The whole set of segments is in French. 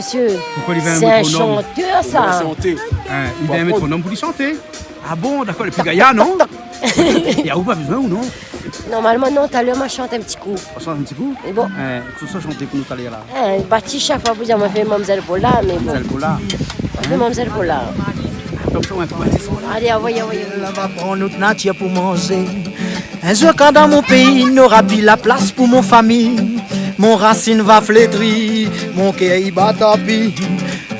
monsieur. Pourquoi il vient C'est un mettre ton nom chanteur, ça. Chanter. Hein, il vient mettre ton nom pour lui chanter. Ah bon, d'accord, le plus gaillard, non? Il n'y a pas besoin ou non? Normalement, non, tout à l'heure, moi, je chante un petit coup. On chante un petit coup? Et bon, Tout ça chanter pour nous tout à l'heure là. Baptiste, chaque fois, vous avez fait Mamzelle Pola, mais bon. C'est le là. On fait Mamzelle Pola. Donc ça, on va faire Baptiste. Allez, envoyez. On va prendre notre nature pour manger. Un jour quand dans mon pays n'aura plus la place pour mon famille, mon racine va flétrir, mon cœur y bat tapis.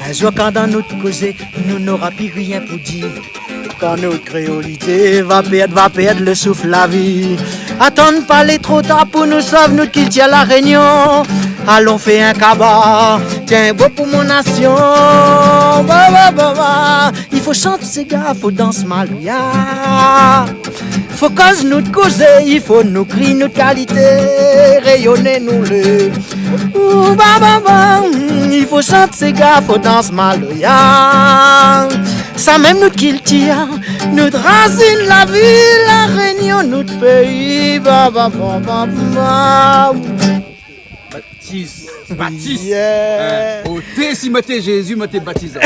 Un jour quand dans notre causée, nous n'aura plus rien pour dire. Quand notre créolité va perdre le souffle la vie. Attends pas les trop tard pour nous sauver notre culture la réunion. Allons faire un cabas, tiens beau pour mon nation. Il faut chanter ces gars, faut danser maloya. Faut cause notre cause, il faut nous crier notre qualité, rayonner nous le. Il faut chanter ces gars, faut danser maloya. Ça même notre culture, notre racine, la ville, la réunion, notre pays. Baptiste. Yeah. Au thé, si mettez Jésus, mettez baptisé.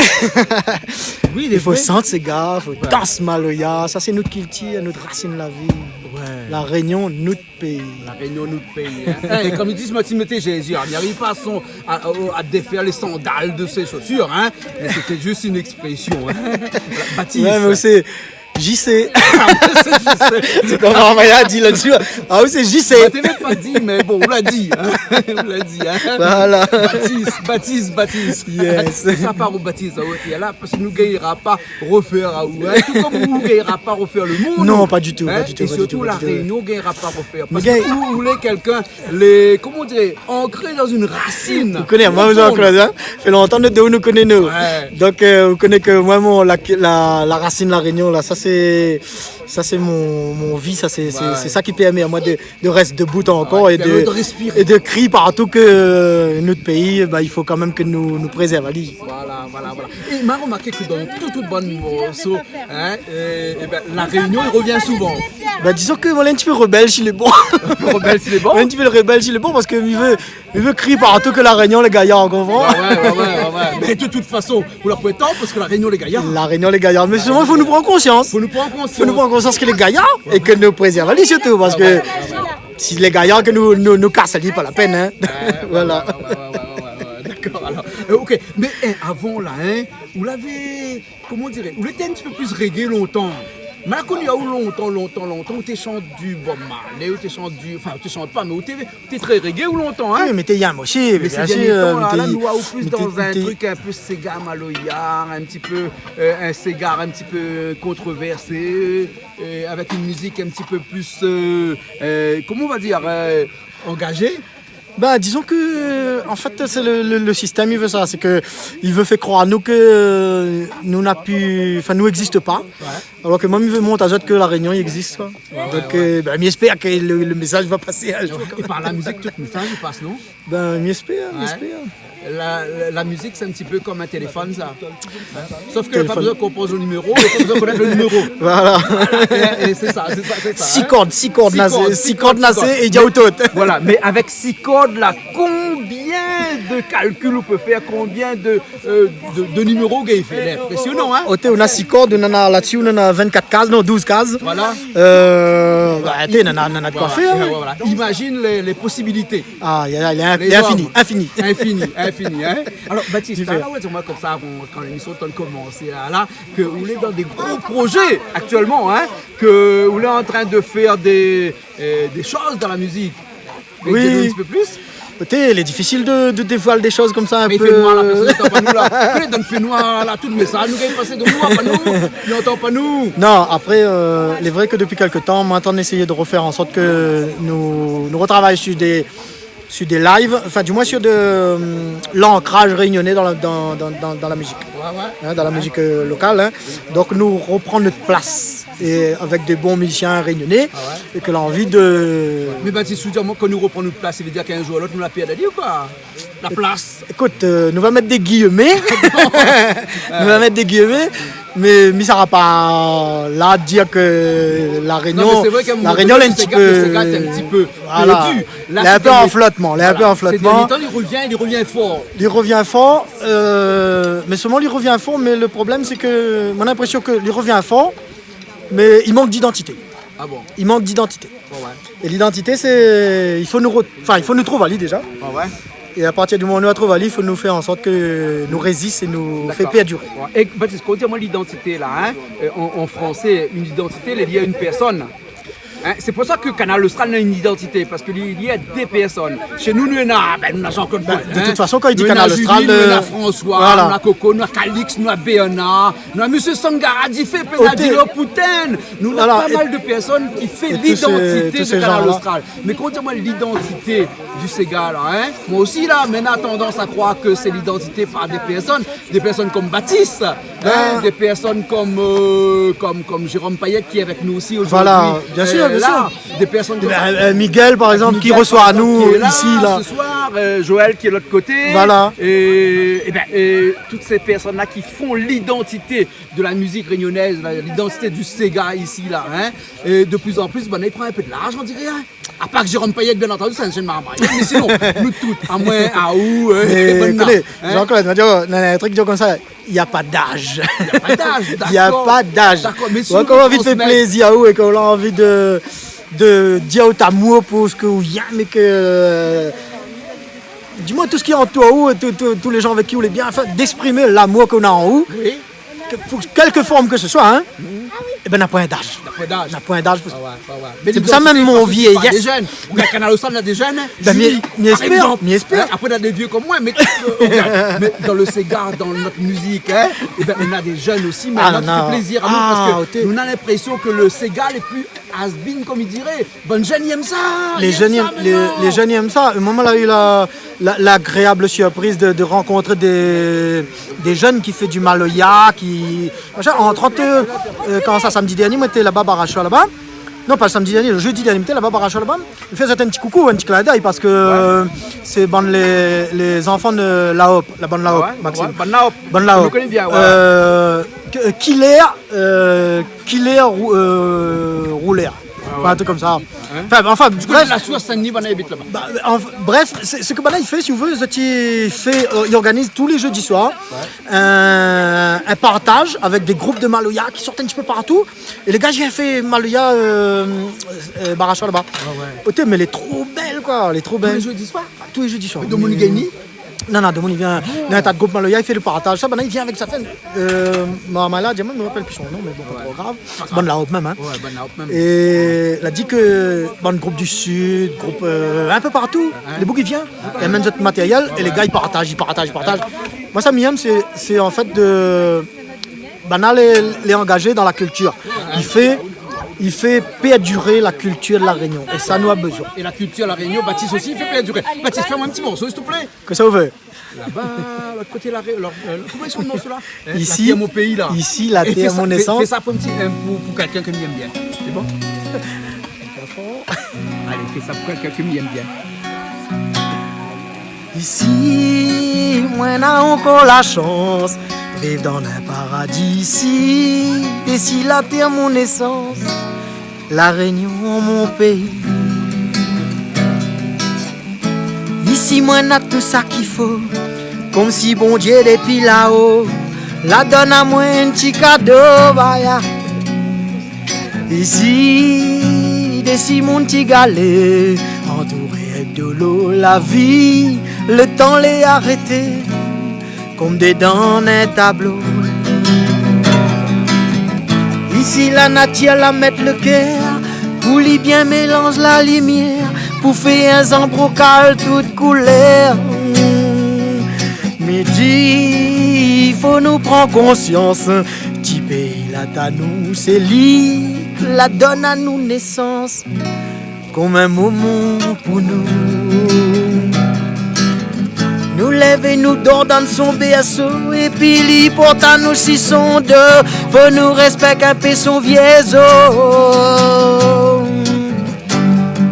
Oui, Il faut sentir ces gars, il faut danser maloya. Ça c'est notre culture, notre racine, la vie. Ouais. La réunion, notre pays. La réunion, notre pays. Hein. Et comme ils disent, mettez Jésus, on n'arrive pas à défaire les sandales de ses chaussures. Hein. Mais c'était juste une expression. Hein. Baptiste. Ouais, mais aussi, JC. C'est comme Maya dit là-dessus. Ah oui, c'est JC. Bah, t'es même pas dit, mais bon, on l'a dit. Hein. On l'a dit. Hein. Voilà. Baptiste. Yes. Ça part au Baptiste. Là, parce que nous ne gagnera pas refaire. Hein. Tout comme vous ne gagnera pas refaire le monde. Non, pas du tout. Hein. Pas du tout Et pas surtout, du tout, la pas du tout. Réunion ne gagnera pas refaire. Parce Mais que vous voulez quelqu'un, comment dire, ancré dans une racine. Vous connaissez, moi, vous en connaissez, hein? Ça fait longtemps de où nous connaissons. Ouais. Donc, vous connaissez que moi, la racine, la réunion, là, ça, c'est mon vie, ça, c'est ça qui permet à moi de rester debout encore Ouais, et de respirer. et de crier partout que notre pays, bah, il faut quand même que nous préserve. Voilà. Et m'a remarqué que dans tout bon morceau, hein, la Réunion, il revient souvent. Bah, disons que moi, un petit peu rebelle chez les bons. Rebelle, c'est bon. Un petit peu rebelle chez les bons parce qu'il veut crier partout que la réunion, les gaillards, on comprend? Ouais. Mais de toute façon, vous la pouvez tant parce que la Réunion, les gaillards. La réunion, les gaillards. Mais seulement, il faut nous prendre conscience. Faut nous prendre conscience que les gaillards et que nous préservons surtout parce que si les gaillards que nous cassent, ça n'est pas la peine. Hein. Voilà. D'accord. Alors, ok. Mais avant là, hein, vous l'avez, comment dirais, vous l'étiez un petit peu plus reggae longtemps. Mais là, connu à où longtemps, où tu chantes du Bob Marley, où tu chantes du, enfin, tu chantes pas, mais où t'es très reggae ou longtemps, hein? Oui, mais t'es yam aussi, Mais bien c'est sûr. bien temps, là, nous au plus dans un truc un peu Sega Maloya, un petit peu un Sega un petit peu controversé, avec une musique un petit peu plus, comment on va dire, engagée. Bah, disons que, en fait, c'est le système, il veut ça. C'est que, il veut faire croire à nous que nous nous n'existe pas. Ouais. Alors que moi, il veut montrer à que la Réunion, il existe, quoi. Donc, bah, j'espère que le message va passer un jour. Et par la musique, tout le message passe, non? Ben, j'espère. La musique, c'est un petit peu comme un téléphone, ça. Sauf que pas besoin qu'on pose le numéro, il faut besoin de connaître le numéro. Voilà. Et c'est ça. 6 cordes nasées et tout. Voilà, mais avec 6 cordes, là, combien de calculs on peut faire, combien de numéros qu'il fait? C'est impressionnant, hein? On a 6 cordes, là-dessus, on a 24 cases, non, 12 cases. Voilà. On a de quoi faire. Voilà. Imagine les possibilités. Ah, il est infini. Infini, hein? Alors, Baptiste, là, moi, comme ça, quand l'émission a commencé, là, que vous êtes dans des gros projets actuellement, hein? Que vous êtes en train de faire des choses dans la musique. Oui. Un petit peu plus. Peut-être, il est difficile de dévoiler des choses comme ça un peu. Mais il fait noir, la personne n'entend pas nous, là. Il fait noir, là, tout le message. Nous, il passe de nous, pas nous. Il n'entend pas nous. Non, après, il est vrai que depuis quelques temps, maintenant, on essaye de refaire en sorte que nous retravaillons sur des lives, enfin du moins sur de l'ancrage réunionnais dans la musique, hein, dans la musique locale. Hein. Donc nous reprendre notre place et avec des bons musiciens réunionnais et que l'envie de... Mais Baptiste, quand nous reprenons notre place, ça veut dire qu'un jour ou l'autre nous la perdons ou quoi? la place. Écoute, nous allons mettre des guillemets. Nous allons mettre des guillemets. Mais ça ne va pas là dire que la Réunion, Non, mais c'est vrai qu'à un moment la Réunion donné, est un le petit Ségal, peu. le Ségal, c'est un petit peu Voilà. perdu. Là, Elle est un peu c'était- en flottement. Elle est un peu en Ces derniers flottement. temps, il revient fort. Il revient fort, mais seulement il revient fort. Mais le problème, c'est que mon impression que il revient fort, mais il manque d'identité. Ah bon? Il manque d'identité. Ouais. Et l'identité, c'est il faut nous trouver Ali déjà. Ouais. Et à partir du moment où nous trouvons Ali, il faut nous faire en sorte que nous résiste et nous fait D'accord. perdurer. Ouais. Et Baptiste, quand on dit moi l'identité là, hein, en français, une identité elle est liée à une personne. Hein, c'est pour ça que Canal Austral a une identité, parce qu'il est lié à des personnes. Chez nous, nous avons Jean-Claude Bois. de toute façon, quand il dit nous Canal avons Austral, Julie, nous avons François, voilà. nous avons Coco, nous avons Calix, nous avons Béana, nous avons M. Sangara, Diffé, Penadilo, Pouten. Nous avons Voilà. pas mal de personnes qui font et tous ces- l'identité tous ces de Canal gens-là. Austral. Mais quand on dit moi l'identité du Ségal, hein, moi aussi là, maintenant tendance à croire que c'est l'identité par des personnes comme Baptiste, hein, des personnes comme Jérôme Payet qui est avec nous aussi aujourd'hui. Voilà, bien sûr, bien là, sûr. Des personnes comme ça. Miguel, par exemple, qui Miguel, reçoit par à exemple, nous qui est là, ici là. ce soir, Joël qui est de l'autre côté. Voilà. Et toutes ces personnes-là qui font l'identité de la musique réunionnaise, l'identité du Sega ici là. Hein, et de plus en plus, ils prennent un peu de l'argent, on dirait. Hein. À part que Jérôme Payet, bien entendu, c'est un chaîne marmaille. Mais sinon, nous toutes, à moins, à où, Mais écoutez, Jean-Claude, on va dire, non, un truc comme ça, il n'y a pas d'âge. Il n'y a pas d'âge. Il n'y a pas d'âge. D'accord, mais si Quand nous on a envie de faire transmettre- plaisir à vous et qu'on a envie de dire au amour pour ce que vous vient, mais que. Dis-moi tout ce qui est en toi, ou tous les gens avec qui vous voulez bien, enfin, d'exprimer l'amour qu'on a en vous, Oui, pour quelque forme que ce soit, hein, et ben, n'a pas un d'âge. n'a pas d'âge. N'a pas un d'âge. Pour... Ah ouais. Mais C'est pour ça même mon l'identité, vieil pas des jeunes. Ou le Canal Austral, on a des jeunes. Ben, Julie, m'y par espère, exemple. m'y espère. Hein, après, on a des vieux comme moi, mais, mais dans le Sega, dans notre musique, hein, et ben, on a des jeunes aussi, mais Ah, ça non. fait plaisir à nous Ah, parce ok. que nous on a l'impression que le Sega est plus has-been, comme il dirait. Bonne jeune, ils aiment ça. Les jeunes, les jeunes aiment ça. Au moment où on a eu l'agréable surprise de rencontrer des jeunes qui font du maloya, qui... En 30, quand ça, samedi dernier, moi, j'étais là-bas, Baracho, là-bas. Non, pas le samedi dernier, le jeudi dernier, j'étais là-bas, Baracho, là-bas. Je faisais un petit coucou, un petit clin d'œil, parce que c'est les enfants de la Hope, la bande La Hope, Maxime. Bonne Laop. Bonne La Je Hope. connais bien, ouais. Killer Rouleur. Enfin, un truc comme ça. Enfin, Du coup, bref. la source Saint-Denis, on habite là-bas. Bref, ce que Bana il fait, si vous voulez, il organise tous les jeudis soirs un partage avec des groupes de Maloya qui sortent un petit peu partout. Et les gars, j'ai fait Maloya Baracho là-bas. Ok, mais elle est trop belle, quoi. Elle est trop Tous belle. les jeudis soirs. Tous les jeudis soirs. Dominique Gagny. Non, Dominique il vient. Il y a un tas de groupes Maloya, il fait le partage. Ça, Bana il vient avec sa femme. Là, Diamant ne me rappelle plus son nom, mais bon, pas trop grave. Bonne la haute même, hein. Ouais, bonne Laop même. Et elle a dit que bon, groupe du Sud, groupe un peu partout, les boucs ils viennent, ils amènent notre matériel et les gars ils partagent. Moi ça m'aime, c'est en fait de Banal les engager dans la culture. Il fait perdurer la culture de la Réunion et ça nous a besoin. Et la culture à la Réunion, Baptiste aussi, il fait perdurer. Baptiste, fais-moi un petit morceau, s'il te plaît. Que ça vous veut? Là-bas, l'autre côté de la Réunion. Comment ils sont le morceau là? Ici, la terre, mon pays là. ici, la Et terre, fais ça- mon fais- naissance. Fais ça pour, pour quelqu'un qui m'aime bien. C'est bon? Allez, fais ça pour quelqu'un qui m'aime bien. Ici, moi n'a encore la chance vivre dans un paradis ici. Et si la terre mon essence, la Réunion mon pays. Ici, moi n'a tout ça qu'il faut, comme si bon Dieu depuis là-haut, la donne à moi un petit cadeau, baya. Ici, des mon petit galet, entouré avec de l'eau, la vie, le temps l'est arrêté, comme des dents d'un tableau. Ici, la nature la mettre le cœur, pour lui bien mélange la lumière, pour faire un zambrocal toute couleur. Midi, il faut nous prendre conscience, petit pays là à nous, c'est lui la donne à nous naissance, comme un moment pour nous. Nous lève et nous dort dans son berceau, et puis il porte à nous si son deux, faut nous respecter un peu son viezo.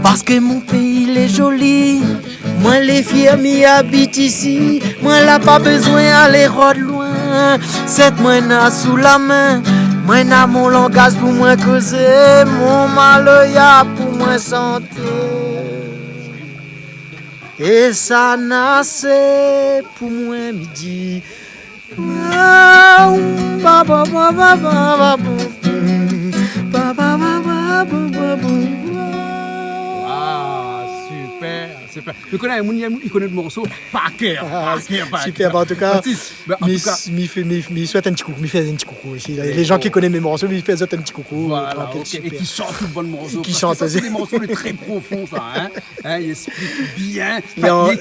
Parce que mon pays il est joli, Moi les filles m'y habitent ici, moi là pas besoin aller rôde loin. C'est moi n'a sous la main, moi n'a mon langage pour moi causer, mon malheur y'a pour moi santé. Et ça n'a c'est pour moi midi. Ah, ba ba ba ba ba ba ba ba ba ba ba. Super. Il connaît le morceau par cœur. Super, en tout cas, m'y souhaite un petit coucou, m'y fait un petit coucou aussi. Les gens qui connaissent mes morceaux, m'y fait un petit coucou. Voilà, okay. Et qui chantent tout le bon morceau. Qui chantent, c'est des morceaux très profonds, ça. Il explique bien.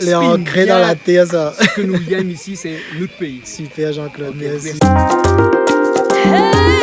Les ancrés dans la terre, ça. Ce que nous aimons ici, c'est notre pays. Super, Jean-Claude, merci. Hey